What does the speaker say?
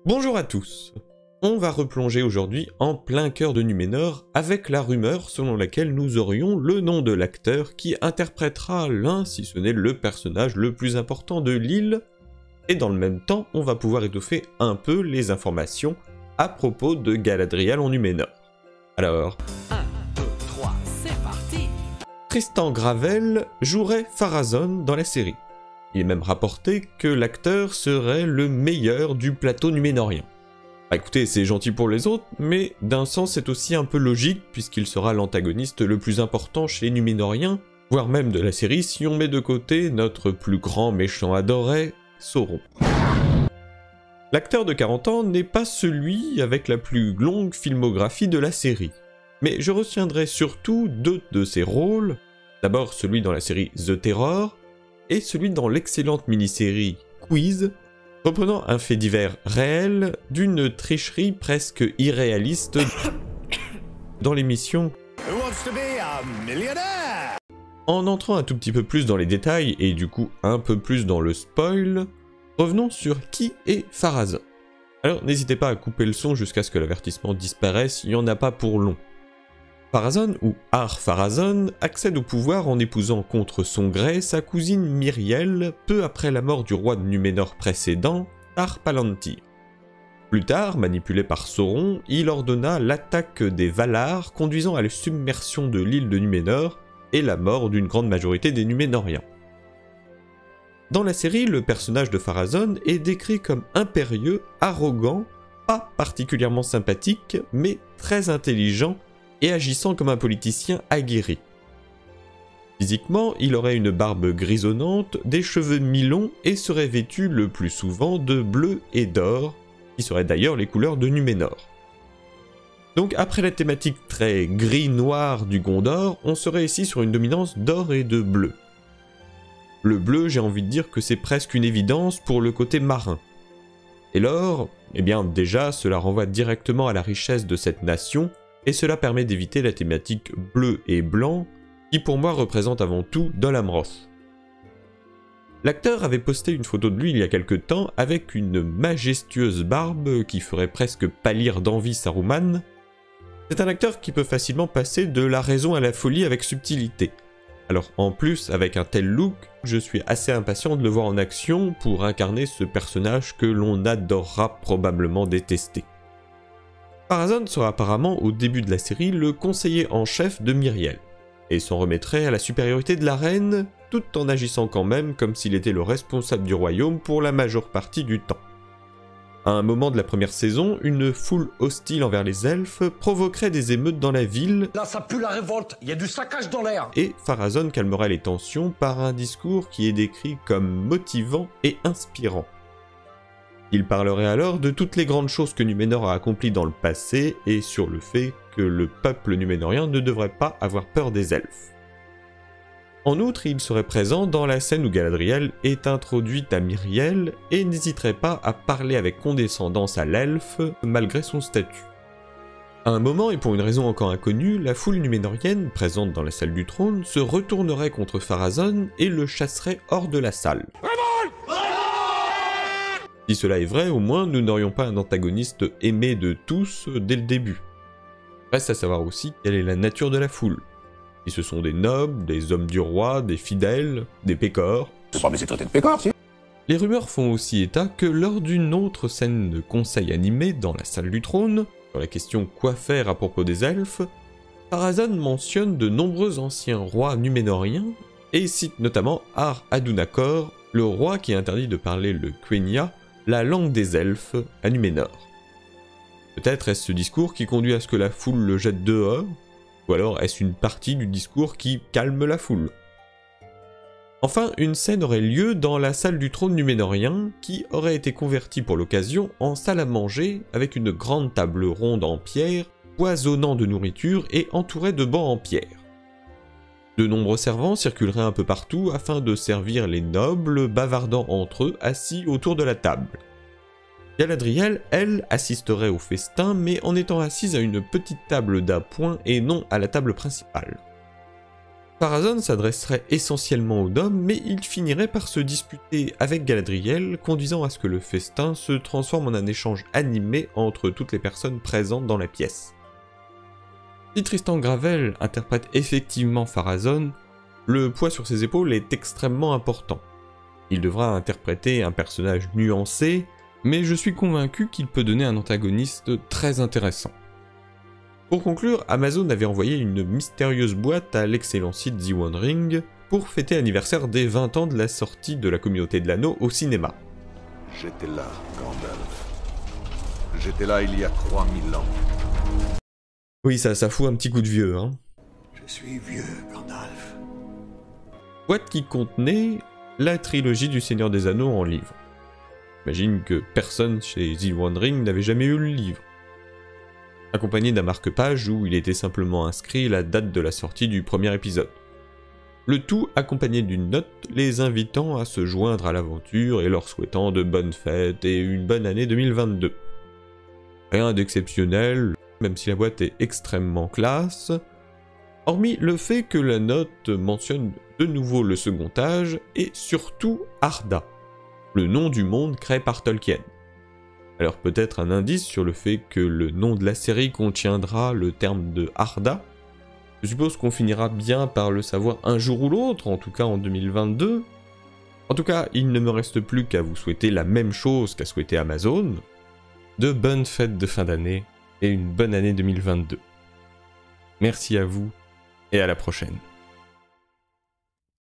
Bonjour à tous. On va replonger aujourd'hui en plein cœur de Numénor avec la rumeur selon laquelle nous aurions le nom de l'acteur qui interprétera l'un, si ce n'est le personnage le plus important de l'île, et dans le même temps, on va pouvoir étoffer un peu les informations à propos de Galadriel en Numénor. Alors... 1, 2, 3, c'est parti! Tristan Gravel jouerait Pharazôn dans la série. Il est même rapporté que l'acteur serait le meilleur du plateau numénorien. Bah écoutez, c'est gentil pour les autres, mais d'un sens c'est aussi un peu logique puisqu'il sera l'antagoniste le plus important chez les Numénoriens, voire même de la série si on met de côté notre plus grand méchant adoré, Sauron. L'acteur de 40 ans n'est pas celui avec la plus longue filmographie de la série, mais je retiendrai surtout deux de ses rôles, d'abord celui dans la série The Terror, et celui dans l'excellente mini-série Quiz, reprenant un fait divers réel d'une tricherie presque irréaliste dans l'émission. En entrant un tout petit peu plus dans les détails et du coup un peu plus dans le spoil, revenons sur qui est Pharazôn. Alors n'hésitez pas à couper le son jusqu'à ce que l'avertissement disparaisse, il n'y en a pas pour long. Pharazôn, ou Ar-Pharazôn, accède au pouvoir en épousant contre son gré sa cousine Myriel, peu après la mort du roi de Numénor précédent, Tar-Palantir. Plus tard, manipulé par Sauron, il ordonna l'attaque des Valar, conduisant à la submersion de l'île de Numénor et la mort d'une grande majorité des Numénoriens. Dans la série, le personnage de Pharazôn est décrit comme impérieux, arrogant, pas particulièrement sympathique, mais très intelligent, et agissant comme un politicien aguerri. Physiquement, il aurait une barbe grisonnante, des cheveux mi-longs et serait vêtu le plus souvent de bleu et d'or, qui seraient d'ailleurs les couleurs de Numénor. Donc après la thématique très gris-noir du Gondor, on serait ici sur une dominance d'or et de bleu. Le bleu, j'ai envie de dire que c'est presque une évidence pour le côté marin. Et l'or, eh bien déjà, cela renvoie directement à la richesse de cette nation, et cela permet d'éviter la thématique bleu et blanc, qui pour moi représente avant tout Dol Amroth. L'acteur avait posté une photo de lui il y a quelque temps avec une majestueuse barbe qui ferait presque pâlir d'envie Saruman. C'est un acteur qui peut facilement passer de la raison à la folie avec subtilité. Alors en plus, avec un tel look, je suis assez impatient de le voir en action pour incarner ce personnage que l'on adorera probablement détester. Pharazôn sera apparemment au début de la série le conseiller en chef de Myriel, et s'en remettrait à la supériorité de la reine, tout en agissant quand même comme s'il était le responsable du royaume pour la majeure partie du temps. À un moment de la première saison, une foule hostile envers les elfes provoquerait des émeutes dans la ville. Là ça pue la révolte, il y a du saccage dans l'air! Et Pharazôn calmerait les tensions par un discours qui est décrit comme motivant et inspirant. Il parlerait alors de toutes les grandes choses que Numénor a accomplies dans le passé et sur le fait que le peuple numénorien ne devrait pas avoir peur des elfes. En outre, il serait présent dans la scène où Galadriel est introduite à Myriel et n'hésiterait pas à parler avec condescendance à l'elfe malgré son statut. À un moment, et pour une raison encore inconnue, la foule numénorienne présente dans la salle du trône se retournerait contre Pharazôn et le chasserait hors de la salle. Si cela est vrai, au moins nous n'aurions pas un antagoniste aimé de tous dès le début. Reste à savoir aussi quelle est la nature de la foule. Si ce sont des nobles, des hommes du roi, des fidèles, des pécores... Mais c'est traité de pécores, si. Les rumeurs font aussi état que lors d'une autre scène de conseil animé dans la salle du trône, sur la question quoi faire à propos des elfes, Pharazôn mentionne de nombreux anciens rois numénoriens et cite notamment Ar-Adunakor, le roi qui interdit de parler le Quenya, la langue des elfes, à Numénor. Peut-être est-ce ce discours qui conduit à ce que la foule le jette dehors, ou alors est-ce une partie du discours qui calme la foule. Enfin, une scène aurait lieu dans la salle du trône numénorien, qui aurait été convertie pour l'occasion en salle à manger, avec une grande table ronde en pierre, poisonnant de nourriture et entourée de bancs en pierre. De nombreux servants circuleraient un peu partout afin de servir les nobles, bavardant entre eux assis autour de la table. Galadriel, elle, assisterait au festin, mais en étant assise à une petite table d'appoint et non à la table principale. Pharazôn s'adresserait essentiellement aux Dom, mais il finirait par se disputer avec Galadriel, conduisant à ce que le festin se transforme en un échange animé entre toutes les personnes présentes dans la pièce. Si Tristan Gravel interprète effectivement Pharazôn, le poids sur ses épaules est extrêmement important. Il devra interpréter un personnage nuancé, mais je suis convaincu qu'il peut donner un antagoniste très intéressant. Pour conclure, Amazon avait envoyé une mystérieuse boîte à l'excellent site The One Ring pour fêter l'anniversaire des 20 ans de la sortie de la Communauté de l'Anneau au cinéma. J'étais là, Gandalf. J'étais là il y a 3000 ans. Oui, ça fout un petit coup de vieux, hein. Je suis vieux, Gandalf. Boîte qui contenait la trilogie du Seigneur des Anneaux en livre. J'imagine que personne chez The One Ring n'avait jamais eu le livre. Accompagné d'un marque-page où il était simplement inscrit la date de la sortie du premier épisode. Le tout accompagné d'une note les invitant à se joindre à l'aventure et leur souhaitant de bonnes fêtes et une bonne année 2022. Rien d'exceptionnel, même si la boîte est extrêmement classe, hormis le fait que la note mentionne de nouveau le second âge et surtout Arda, le nom du monde créé par Tolkien. Alors peut-être un indice sur le fait que le nom de la série contiendra le terme de Arda. Je suppose qu'on finira bien par le savoir un jour ou l'autre, en tout cas en 2022. En tout cas, il ne me reste plus qu'à vous souhaiter la même chose qu'a souhaité Amazon. De bonnes fêtes de fin d'année et une bonne année 2022. Merci à vous et à la prochaine.